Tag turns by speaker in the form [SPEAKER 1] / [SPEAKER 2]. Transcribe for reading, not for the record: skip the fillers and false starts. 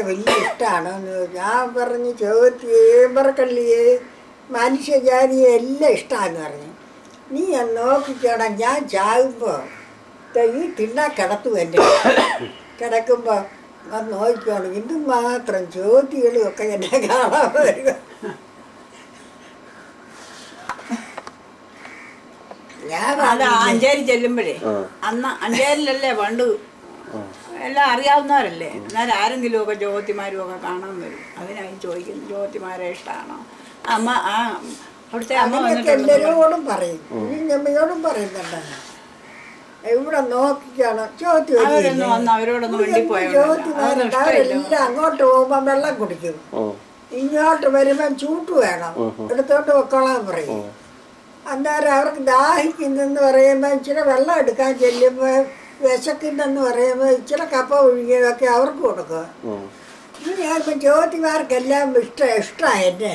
[SPEAKER 1] വലിയ ഇഷ്ടമാണോന്ന് ഞാൻ പറഞ്ഞു ചോദ്യമ്പറക്കള്ളിയെ മനുഷ്യജാതിയെ എല്ലാം ഇഷ്ടമാണെന്ന് പറഞ്ഞു. നീ നോക്കിക്കോണം, ഞാൻ ചാകുമ്പോൾ ഈ തിണ്ണാ കിടത്തു എൻ്റെ കിടക്കുമ്പോൾ അത് നോക്കിക്കോണം. ഇത് മാത്രം ചോദ്യങ്ങളും ഒക്കെ എന്നെ കാണാൻ വരിക. ഞാൻ
[SPEAKER 2] അഞ്ചേരി ചെല്ലുമ്പോഴേ അന്ന് അഞ്ചേരിലല്ലേ പണ്ട് എല്ലാം അറിയാവുന്നവരല്ലേ, എന്നാലും ആരെങ്കിലും ഒക്കെ ജ്യോതിമാരും ഒക്കെ കാണാൻ വരും. അതിനായി ചോദിക്കുന്നു ജ്യോതിമാരെ ഇഷ്ടമാണോ. അമ്മ അവിടുത്തെ അമ്മ
[SPEAKER 1] എല്ലാവരോടും പറയും, ഞമ്മയോടും പറയുന്നുണ്ടല്ലോ. ഇവിടെ നോക്കിക്കാണോ
[SPEAKER 2] അവരൊന്നും വന്ന് അവരോടൊന്നും വേണ്ടി
[SPEAKER 1] ജ്യോതിമാരെല്ലാം അങ്ങോട്ട് പോകുമ്പോ വെള്ളം കുടിക്കും, ഇങ്ങോട്ട് വരുമ്പോ ചൂട്ട് വേണം എടുത്തോട്ട് വെക്കോളാൻ പറയും. അന്നേരം അവർക്ക് ദാഹിക്കുന്നെന്ന് പറയുമ്പോൾ ഇച്ചിരി വെള്ളം എടുക്കാൻ ചെല്ലുമ്പോൾ വിശക്കുന്നെന്ന് പറയുമ്പോൾ ഇച്ചിരി കപ്പ ഒഴുകിയതൊക്കെ അവർക്ക് കൊടുക്കുക. ഞാനിപ്പോൾ ജ്യോതിമാർക്കെല്ലാം ഇഷ്ടമാണ് എന്നെ.